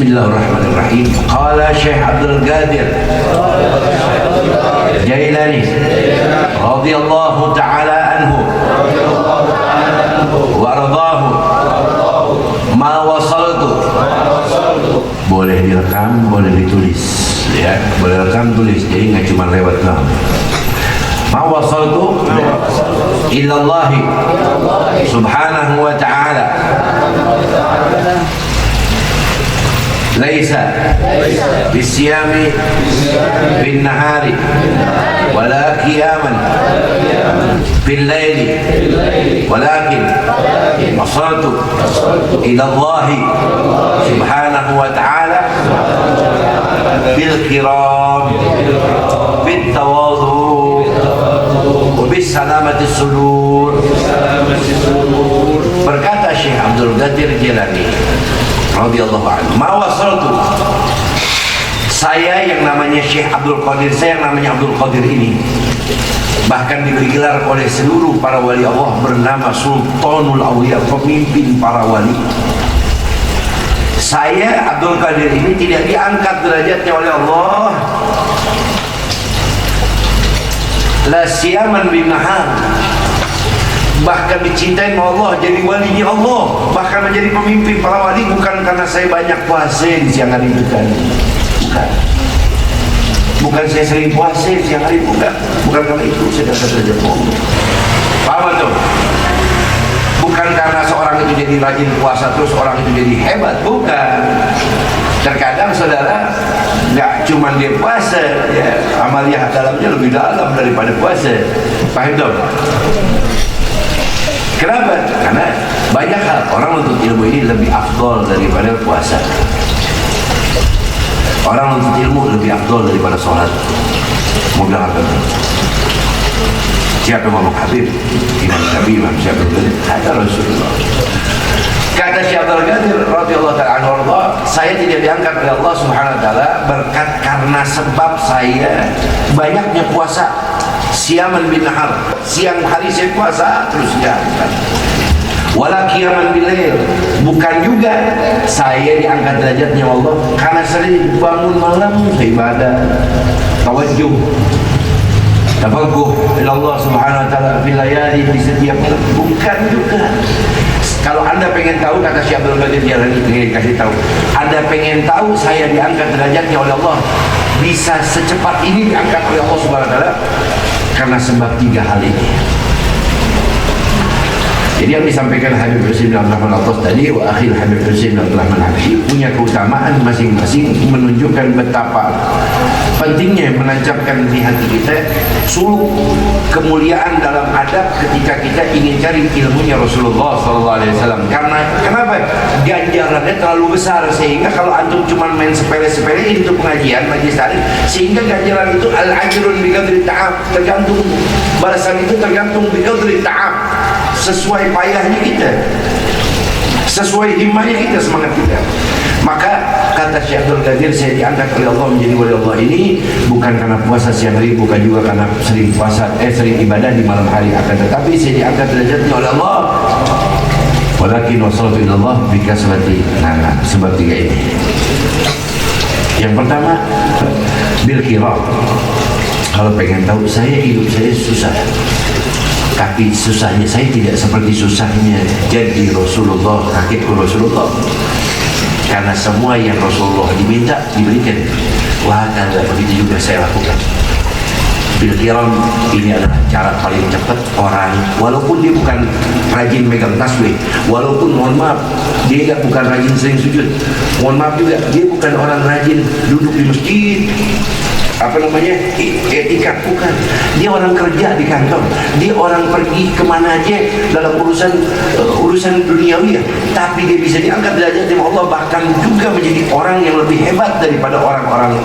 Bismillahirrahmanirrahim. Qala Syekh Abdul Qadir Jailani radhiyallahu ta'ala anhu wa radahu ma wasaltu. Boleh direkam, boleh ditulis, ya, boleh rekam, tulis, jadi nggak cuma lewat doang. Ma wasaltu ilallahi subhanahu wa ta'ala laisa bisiyami bin nahari wala qiyaman bil laili walakin wasaltu ilallahi subhanahu wa ta'ala bil kiram bil tawadhu wa bis salamati sudur. Berkata Syekh Abdul Qadir Jailani radhiyallahu anhu, ma wasaltu, saya yang namanya Syekh Abdul Qadir, saya yang namanya Abdul Qadir ini bahkan diberi gelar oleh seluruh para wali Allah bernama Sultanul Awliya, pemimpin para wali. Saya Abdul Qadir ini tidak diangkat derajatnya oleh Allah la siyaman bin nahar, bahkan dicintai oleh Allah, jadi walinya Allah, bahkan menjadi pemimpin para wali, bukan karena saya banyak puasa di siang hari, bukan saya sering puasa di siang hari, bukan karena itu saya dapat derajat Allah. Paham tuh? Bukan karena seorang itu jadi rajin puasa terus orang itu jadi hebat, bukan. Terkadang saudara nggak cuma dia puasa, ya, amaliyah dalamnya lebih dalam daripada puasa. Paham dong? Kenapa? Karena banyak hal orang untuk ilmu ini lebih afdol daripada puasa. Orang untuk ilmu lebih afdol daripada sholat. Mudah apa? Siapa ngomong Habib? Imam Nabi, Imam Syafi'i, ada Rasulullah. Kata Syekh Abdul Qadir radhiyallahu ta'ala anhu, saya tidak diangkat oleh Allah Subhanahu wa taala berkat karena sebab saya banyaknya puasa. Siyaman bin nahar, siang hari saya puasa terus diangkat. Wala qiyaman bil lail, bukan juga saya diangkat derajatnya Allah karena sering bangun malam saya ibadah, tawajjuh, tafaqquh ila Allah Subhanahu wa taala fil layali, di setiap malam, bukan juga. Kalau Anda pengen tahu, kata Syekh Abdul Qadir Jailani, dikasih tahu, Anda pengen tahu saya diangkat derajatnya oleh Allah, bisa secepat ini diangkat oleh Allah Subhanahu wa taala karena sebab tiga hal ini. Jadi yang disampaikan Habib Husain bin Abdul Rahman Al-Atas tadi, wa akhil Habib Husain bin Abdul Rahman Al-Habsyi, punya keutamaan masing-masing, menunjukkan betapa pentingnya menancapkan di hati kita suluk kemuliaan dalam adab ketika kita ingin cari ilmunya Rasulullah SAW. Karena kenapa? Ganjarannya terlalu besar, sehingga kalau antum cuma main sepele-sepele itu pengajian majlis taklim, sehingga ganjaran itu al-ajrun bi qadri ta'ab, tergantung balasan itu tergantung bi qadri ta'ab, sesuai payahnya kita, sesuai himmahnya kita, semangat kita. Maka kata Syekh Abdul Qadir, saya diangkat oleh Allah menjadi wali Allah ini bukan karena puasa siang hari, bukan juga karena sering puasa, sering ibadah di malam hari, akan tetapi saya diangkat derajatnya oleh Allah. Walakin wasalatu ilallah bikasrati nana, sebab tiga ini. Yang pertama, bil kiram. Kalau pengen tahu saya hidup saya susah, tapi susahnya saya tidak seperti susahnya jadi Rasulullah, kakekku Rasulullah. Karena semua yang Rasulullah diminta diberikan. Wah, karena begitu juga saya lakukan. Bil kiram ini adalah cara paling cepat orang, walaupun dia bukan rajin megang tasbih, walaupun mohon maaf dia bukan rajin sering sujud, mohon maaf juga dia bukan orang rajin duduk di masjid, etikaf, bukan. Dia orang kerja di kantor, dia orang pergi kemana aja dalam urusan duniawi, tapi dia bisa diangkat derajatnya Allah, bahkan juga menjadi orang yang lebih hebat daripada orang-orang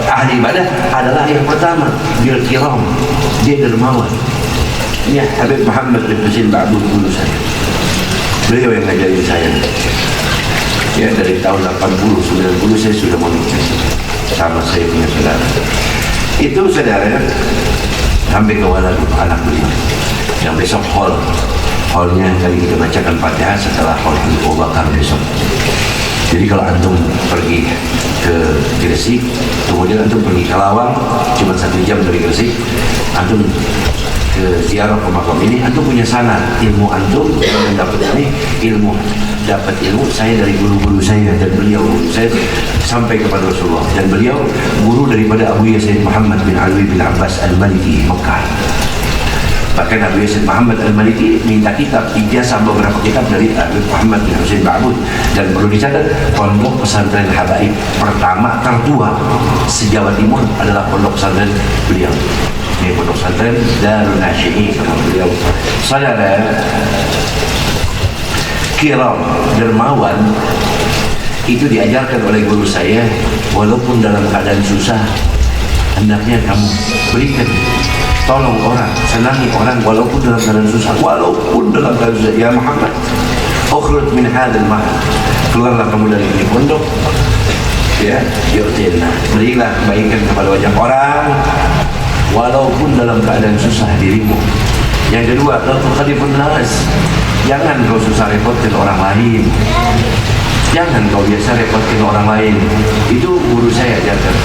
ahli ibadah. Adalah yang pertama, bil kiram, dia dermawan. Ini Habib Muhammad bin Husain Ba'bud dulu saya, beliau yang ngajarin saya, ya, dari tahun 80-90 saya sudah menikah sama saya punya saudara. Itu saudara sampai ke anak beliau yang besok hallnya kali kita bacakan Fatihah setelah hall Abu Bakar besok. Jadi kalau antum pergi ke Gresik, kemudian antum pergi ke Lawang, cuma 1 jam dari Gresik, antum ke ziarah ke makam ini, antum punya sanad ilmu antum yang dapat ini dapat ilmu saya dari guru-guru saya, dan beliau saya sampai kepada Rasulullah, dan beliau guru daripada Abu Yazid Muhammad bin Alwi bin Abbas Al-Maliki Mekah. Bahkan Abu Yazid Muhammad Al-Maliki minta kitab, ijazah beberapa kitab dari Abu Muhammad bin Husain Ba'bud. Dan perlu dicatat, pondok pesantren Habaib pertama tertua se-Jawa Timur adalah pondok pesantren beliau. Ini pondok pesantren Darun Nasyi'in sama beliau. Saudara, kiram dermawan itu diajarkan oleh guru saya, walaupun dalam keadaan susah, hendaknya kamu berikan, tolong orang, senangi orang walaupun dalam keadaan susah, ya Muhammad, ukhruj min hadzal mahal, keluarlah kamu dari ini pondok, ya, yu'tilna, berilah kebaikan kepada banyak orang walaupun dalam keadaan susah dirimu. Yang kedua, la tukhallifun nas, jangan kau susah repotin orang lain, jangan kau biasa repotin orang lain. Itu guru saya ajarkan,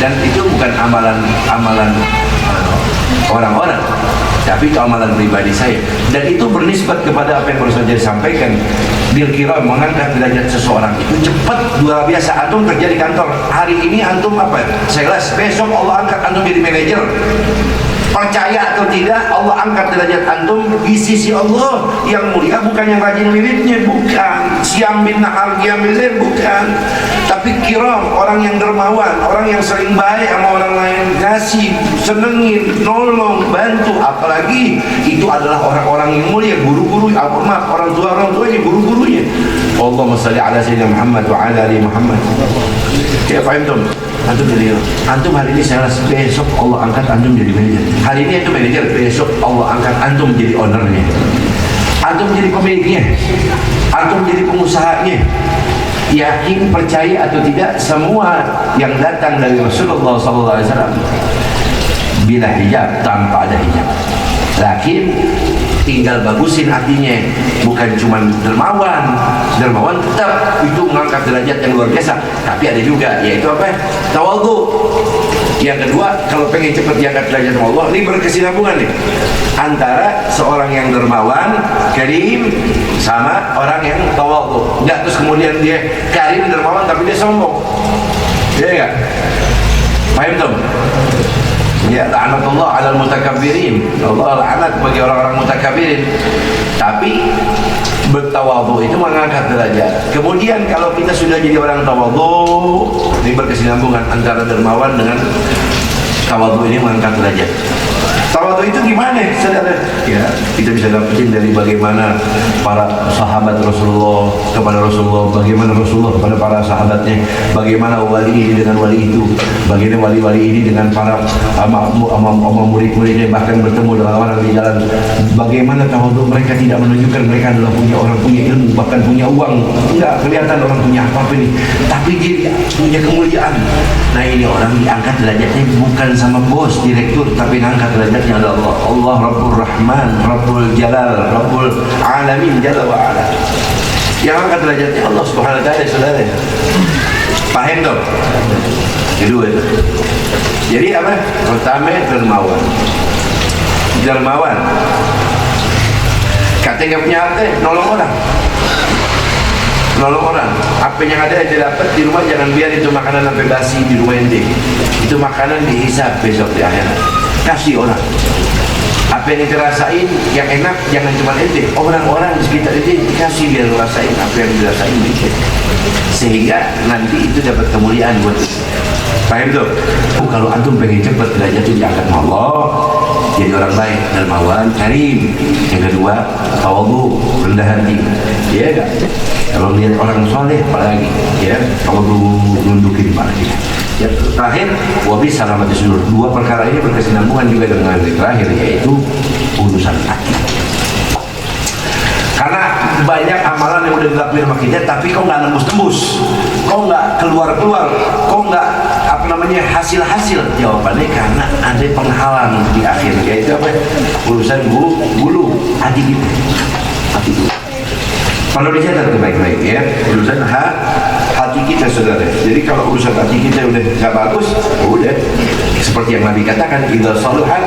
dan itu bukan amalan orang-orang, tapi itu amalan pribadi saya, dan itu bernisbat kepada apa yang baru saja disampaikan. Bil kiram, mengangkat derajat seseorang itu cepat, luar biasa. Antum kerja di kantor, hari ini antum apa? Sales, besok Allah angkat antum jadi manajer. Percaya atau tidak, Allah angkat derajat antum di sisi Allah yang mulia, bukan yang rajin wiridnya, bukan siam bin nahar qiyamil lail, bukan, tapi kiram, orang yang dermawan, orang yang sering baik sama orang lain, ngasih, senengin, nolong, bantu. Apalagi itu adalah orang-orang yang mulia, guru-guru, orang tuanya, guru-gurunya. Allahumma shalli ala sayyidina Muhammad wa ala ali Muhammad. Ya, faham? Antum hari ini sales, besok Allah angkat antum jadi manajer. Hari ini antum manajer, besok Allah angkat antum jadi ownernya, antum jadi pemiliknya, antum jadi pengusahanya. Yakin, percaya atau tidak, semua yang datang dari Rasulullah SAW bila hijab, tanpa ada hijab. Lakin tinggal bagusin hatinya, bukan cuma dermawan tetap itu mengangkat derajat yang luar biasa, tapi ada juga, yaitu apa? Tawadhu. Yang kedua, kalau pengen cepat diangkat derajat sama Allah, ini berkesinambungan nih antara seorang yang dermawan, karim, sama orang yang tawadhu. Enggak terus kemudian dia karim, dermawan, tapi dia sombong, ya enggak? Paham dong? Ya, la'natullah 'alal mutakabbirin. Allah laknat bagi orang-orang mutakabbirin. Tapi bertawadhu itu mengangkat derajat. Kemudian kalau kita sudah jadi orang tawadhu, ini berkesinambungan antara dermawan dengan tawadhu, ini mengangkat derajat. Tawadhu itu gimana, saudara? Ya, kita bisa dapetin dari bagaimana para sahabat Rasulullah kepada Rasulullah, bagaimana Rasulullah kepada para sahabatnya, bagaimana wali ini dengan wali itu, bagaimana wali-wali ini dengan para murid-muridnya, bahkan bertemu dengan orang di jalan. Bagaimana tawadhu mereka tidak menunjukkan mereka adalah punya ilmu, bahkan punya uang, enggak kelihatan orang punya apa-apa ini, tapi dia punya kemuliaan. Nah, ini orang diangkat derajatnya bukan sama bos, direktur, tapi diangkat derajatnya adalah Allah. Allah Rabbul Rahman, Rabbul Jalal, Rabbul Alamin Jalla wa Ala. Yang angkat derajatnya Allah Subhanahu wa ta'ala, saudara. Paham dong? Kedua itu. Jadi apa? Pertama, dermawan. Katanya punya hati, nolong orang. Apa yang ada yang didapat di rumah, jangan biar itu makanan sampai basi di rumah ente. Itu makanan dihisab besok di akhirat. Kasih orang. Apa yang ente rasain yang enak, jangan cuma ente, orang-orang di sekitar ente dikasih biar rasain apa yang dirasain ente, sehingga nanti itu dapat kemuliaan buat itu. Paham tuh? Kalau antum pengen cepat derajat itu diangkat sama Allah, jadi orang baik, dermawan, karim. Yang kedua, tawadhu, rendah hati. Ya enggak? Kalau lihat orang soleh apalagi, ya, tawadhu, nundukin kepalanya. Ya, terakhir, wabi salamati sudur. Dua perkara ini berkesinambungan juga dengan yang terakhir, yaitu urusan hati. Karena banyak amalan yang udah dilakukan sama kita, tapi kok nggak nembus-nembus, kok nggak keluar-keluar, kok nggak hasil-hasil. Jawabannya karena ada penghalang di akhir, yaitu apa? Urusan bulu hati kita. Perlu dicatat baik-baik ya, urusan hati kita saudara. Jadi kalau urusan hati kita udah nggak bagus, udah seperti yang Nabi katakan, idza saluhat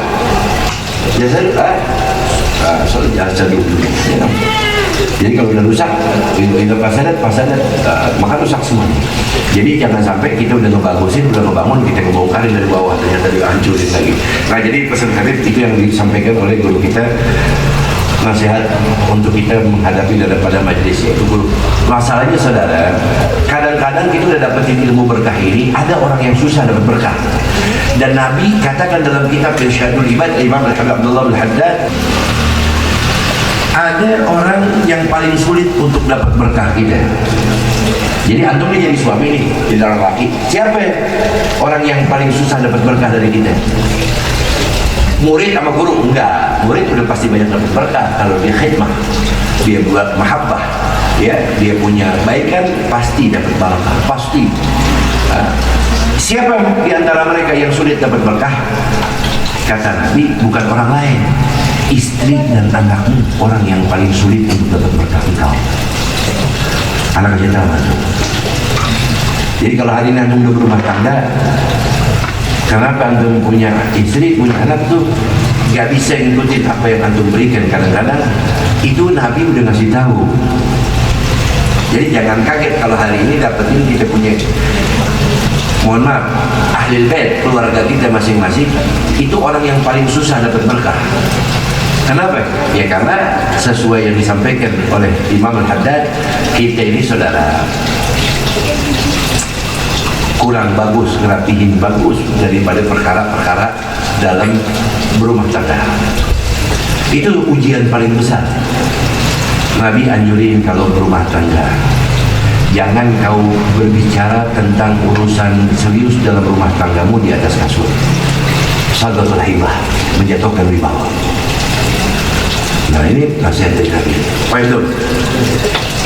jasad jasad dulu. Ya. Jadi kalau udah rusak, itu fasadat, maka rusak semuanya. Jadi jangan sampai kita udah ngebagusin, udah ngebangun, kita ngebongkarin dari bawah, ternyata dihancurin lagi. Nah jadi pesan Habib itu yang disampaikan oleh guru kita, nasihat untuk kita menghadapi daripada majelis yaitu guru. Masalahnya saudara, kadang-kadang kita udah dapetin ilmu berkah ini, ada orang yang susah dapat berkah. Dan Nabi katakan dalam kitab Irsyadul Ibad, Imam Abdullah bin Haddad, ada orang yang paling sulit untuk dapat berkah kita. Jadi antum ini jadi suami nih, jadi orang laki. Siapa ya orang yang paling susah dapat berkah dari kita? Murid sama guru? Enggak. Murid udah pasti banyak dapat berkah kalau dia khidmah, dia buat mahabbah, ya, dia punya kebaikan, pasti dapat berkah, pasti. Siapa di antara mereka yang sulit dapat berkah? Kata Nabi, bukan orang lain, istri dan anakmu orang yang paling sulit untuk dapat berkah engkau. Anak kita masuk. Jadi kalau hari ini antum udah berumah tangga, kenapa antum punya istri, punya anak tuh gak bisa ngikutin apa yang antum berikan? Kadang-kadang itu Nabi udah ngasih tahu. Jadi jangan kaget kalau hari ini dapetin kita punya, mohon maaf, ahli bait, keluarga kita masing-masing itu orang yang paling susah dapat berkah. Kenapa? Ya karena sesuai yang disampaikan oleh Imam Al-Haddad, kita ini saudara kurang bagus, ngerapihin bagus daripada perkara-perkara dalam berumah tangga. Itu ujian paling besar. Nabi anjurin kalau berumah tangga, jangan kau berbicara tentang urusan serius dalam rumah tanggamu di atas kasur. Sadatul hibah, menjatuhkan wibawa. Nah ini nasihat dari Nabi. Paham tuh?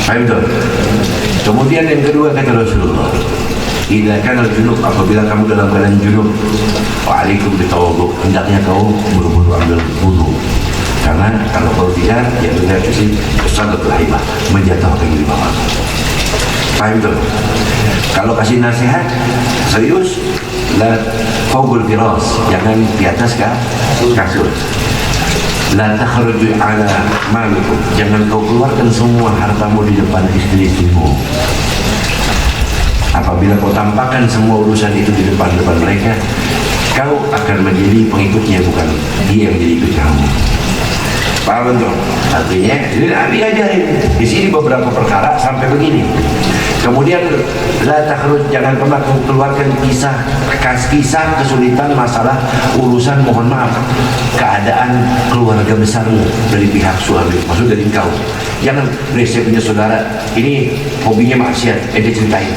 Paham tuh? Kemudian yang kedua kata Rasulullah, idza kana junub, apabila kamu dalam keadaan junub, wa'alaikum bitawadu, hendaknya kau buru-buru ambil wudu. Karena kalau kau tidak, ya benar sih sadatul hibah, menjatuhkan wibawa. Paham tuh? Kalau kasih nasihat serius, la fawqul firas, jangan di atas kasur. La takhruju ala malikum, jangan kau keluarkan semua hartamu di depan istri-istrimu. Apabila kau tampakkan semua urusan itu di depan mereka, kau akan menjadi pengikutnya, bukan dia yang jadi ikut kamu. Paham tuh? Artinya, jadi Nabi ajarin di sini beberapa perkara sampai begini. Kemudian la takhruj, jangan pernah keluarkan kisah kesulitan, masalah urusan, mohon maaf, keadaan keluarga besarmu dari pihak suami, maksud dari engkau. Jangan, saya punya saudara ini hobinya maksiat, ente ceritain.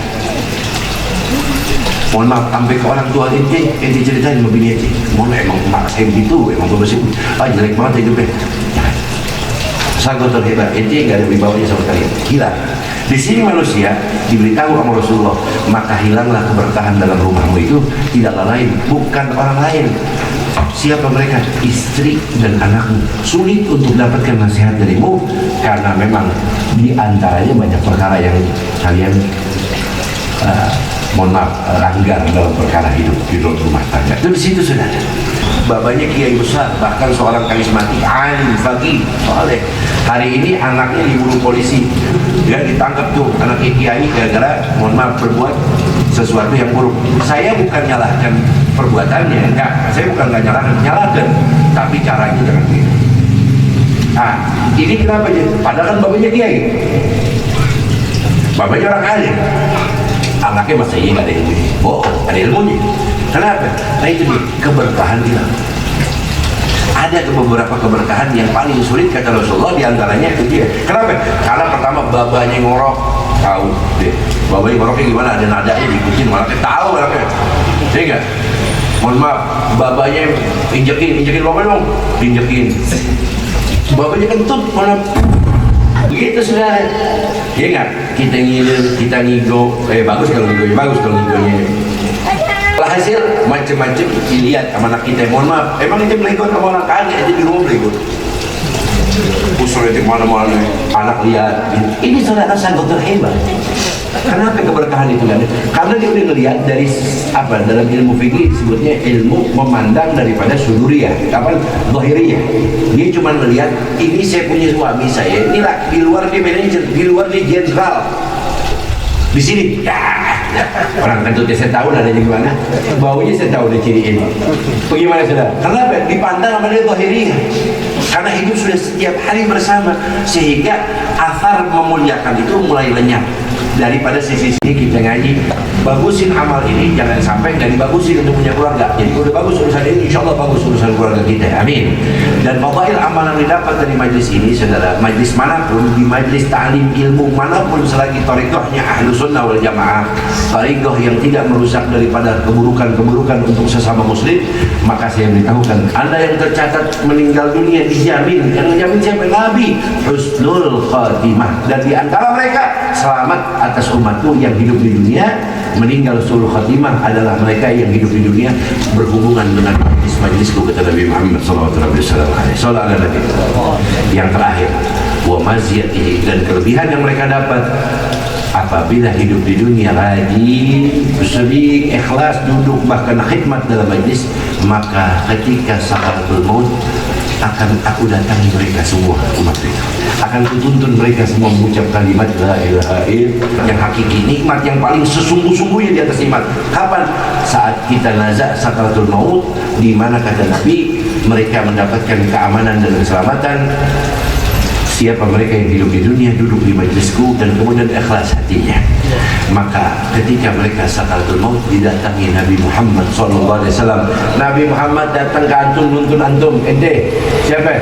Mohon maaf, sampai ke orang tua ente ceritain sama bini ente. Mohon emang mak saya begitu, emang gue masih jelek banget hidupnya. Jangan. Sadatul hibah, ente nggak ada wibawanya sama sekali, hilang. Di sini manusia diberitahu sama Rasulullah, maka hilanglah keberkahan dalam rumahmu itu tidaklah lain, bukan orang lain. Siapa mereka? Istri dan anakmu. Sulit untuk dapatkan nasihat darimu karena memang di antaranya banyak perkara yang kalian mohon maaf, langgar dalam perkara hidup di rumah tangga. Itu di situ sudah. Bapaknya kiai besar, bahkan seorang karismatik, alim, faqih, soleh. Hari ini anaknya diburu polisi, dia ditangkap tuh anaknya kiai gara-gara mohon maaf berbuat sesuatu yang buruk. Saya bukan nyalahkan perbuatannya, enggak. Saya bukan nggak nyalahkan, tapi caranya jangan begitu. Ah, ini kenapa aja? Padahal kan bapaknya kiai, bapaknya orang alim. Anaknya masa iya nggak ada ilmunya? Oh, ada ilmunya. Kenapa? Nah itu dia, keberkahan hilang. Ada beberapa keberkahan yang paling sulit kata Rasulullah, diantaranya itu dia. Kenapa? Karena pertama babanya ngorok, tahu deh. Babanya ngoroknya gimana? Ada nadanya diikutin, malah tahu anaknya. Iya nggak? Mohon maaf, babanya injekin babanya dong, injekin. Babanya kentut, malah begitu saudara. Ya enggak? Kita ngiler, kita ngigo, bagus kalau ngigonya. Hasil macam-macam dilihat sama anak kita. Mohon maaf, emang itu belegot sama orang kagak aja di rumah belegot. usul itu mana-mana, anak lihat. Ini saudara sangat terhebat. Kenapa keberkahan itu kan? Karena dia udah ngelihat dari apa, dalam ilmu fikih disebutnya ilmu memandang daripada suduriyah, apa zahiriyah. Dia cuma melihat ini saya punya suami saya, ini lah di luar dia manajer, di luar dia jenderal. Di sini, orang kentutnya saya tahu nadanya gimana, baunya saya tahu, udah ciriin. Bagaimana saudara? Kenapa? Dipandang sama dia zahiriyah. Karena hidup sudah setiap hari bersama, sehingga asar memuliakan itu mulai lenyap. Daripada sisi sini kita ngaji, bagusin amal ini, jangan sampai nggak dibagusin untuk punya keluarga. Jadi udah bagus urusan ini, insya Allah bagus urusan keluarga kita, amin. Dan fadail amal yang didapat dari majlis ini, saudara, majlis manapun, di majlis ta'lim ilmu manapun, selagi thariqahnya ahlu sunnah wal jamaah, thariqah yang tidak merusak daripada keburukan-keburukan untuk sesama muslim, maka saya beritahukan, anda yang tercatat meninggal dunia dijamin, yang menjamin siapa? Nabi husnul khatimah, dan di antara mereka selamat atas umatku yang hidup di dunia, meninggal husnul khatimah adalah mereka yang hidup di dunia berhubungan dengan majlis-majlisku, kata Nabi Muhammad SAW. Yang terakhir, wa maziyatihi, dan kelebihan yang mereka dapat apabila hidup di dunia rajin, bersedih, ikhlas, duduk bahkan khidmat dalam majlis, maka ketika sakaratul maut akan aku datangi mereka semua, umat itu akan kutuntun mereka semua mengucap kalimat la ilaha illallah, yang hakiki, nikmat yang paling sesungguh-sungguhnya di atas nikmat. Kapan? Saat kita nazak sakaratul maut, di mana kata Nabi mereka mendapatkan keamanan dan keselamatan. Siapa mereka yang hidup di dunia, duduk di majlisku dan kemudian ikhlas hatinya, maka ketika mereka sakaratul maut didatangi Nabi Muhammad SAW. Nabi Muhammad datang ke antum, nuntun antum, ente siapa?